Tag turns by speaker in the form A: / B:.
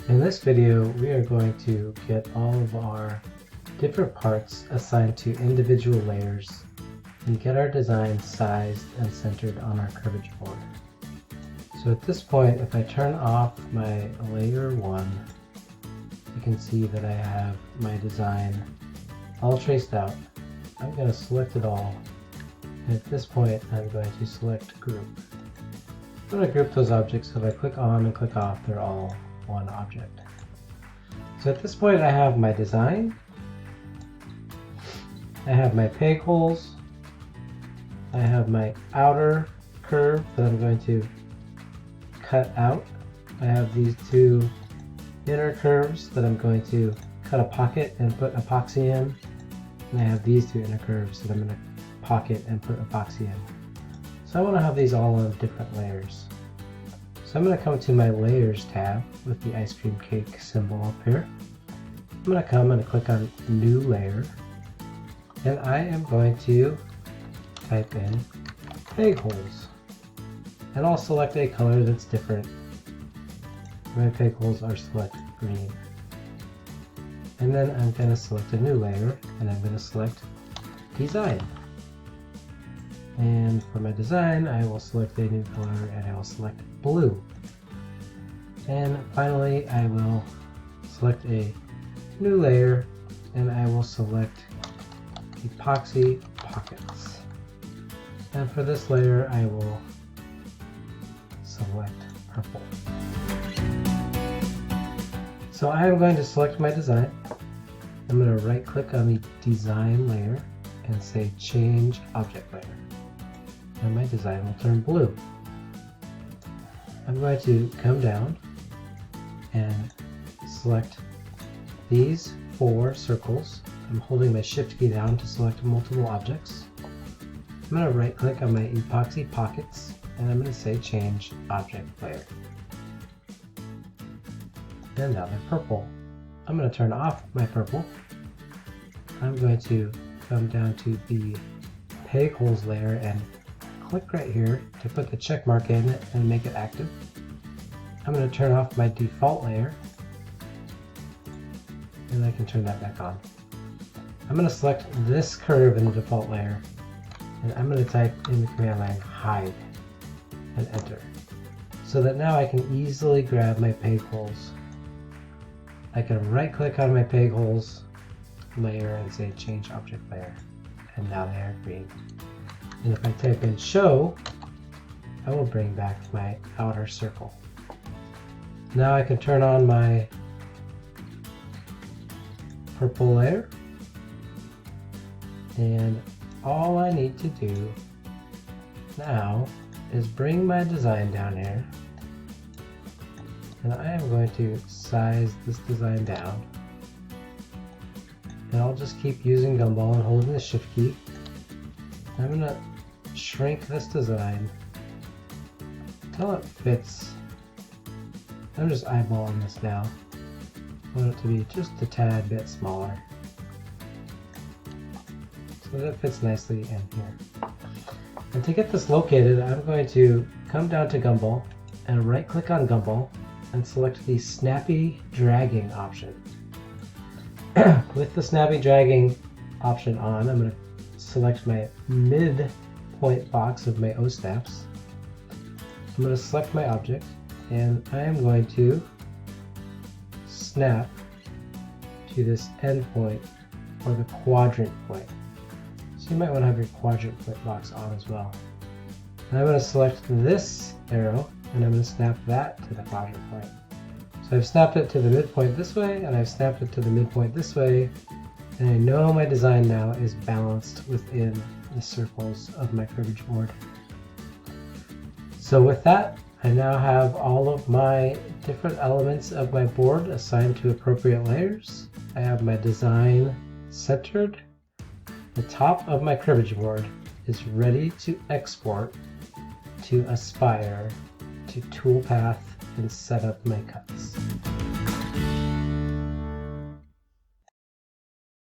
A: In this video, we are going to get all of our different parts assigned to individual layers and get our design sized and centered on our cribbage board. So at this point, if I turn off my layer 1, you can see that I have my design all traced out. I'm going to select it all, and at this point I'm going to select group. I'm going to group those objects, so if I click on and click off, they're all one object. So at this point I have my design, I have my peg holes, I have my outer curve that I'm going to cut out, I have these two inner curves that I'm going to cut a pocket and put epoxy in, and I have these two inner curves that I'm going to pocket and put epoxy in. So I want to have these all on different layers. So I'm going to come to my Layers tab with the ice cream cake symbol up here. I'm going to come and click on New Layer, and I am going to type in peg holes, and I'll select a color that's different. My peg holes are select green. And then I'm going to select a new layer, and I'm going to select Design. And for my design, I will select a new color, and I will select blue. And finally, I will select a new layer, and I will select epoxy pockets. And for this layer, I will select purple. So I am going to select my design. I'm going to right click on the design layer and say change object layer. And my design will turn blue. I'm going to come down and select these 4 circles. I'm holding my shift key down to select multiple objects. I'm going to right click on my epoxy pockets, and I'm going to say change object layer. And now they're purple. I'm going to turn off my purple. I'm going to come down to the peg holes layer and click right here to put the check mark in and make it active. I'm going to turn off my default layer, and I can turn that back on. I'm going to select this curve in the default layer, and I'm going to type in the command line hide and enter, so that now I can easily grab my peg holes. I can right click on my peg holes layer and say change object layer, and now they are green. And if I type in show, I will bring back my outer circle. Now I can turn on my purple layer, and all I need to do now is bring my design down here, and I am going to size this design down, and I'll just keep using gumball and holding the shift key. I'm going to shrink this design until it fits. I'm just eyeballing this now. I want it to be just a tad bit smaller, so that it fits nicely in here. And to get this located, I'm going to come down to gumball and right click on gumball and select the snappy dragging option. With the snappy dragging option on, I'm going to select my midpoint box of my O-snaps. I'm going to select my object, and I am going to snap to this end point, or the quadrant point. So you might want to have your quadrant point box on as well. And I'm going to select this arrow, and I'm going to snap that to the quadrant point. So I've snapped it to the midpoint this way, and I've snapped it to the midpoint this way, and I know my design now is balanced within the circles of my cribbage board. So with that, I now have all of my different elements of my board assigned to appropriate layers. I have my design centered. The top of my cribbage board is ready to export to Aspire, to Toolpath, and set up my cut.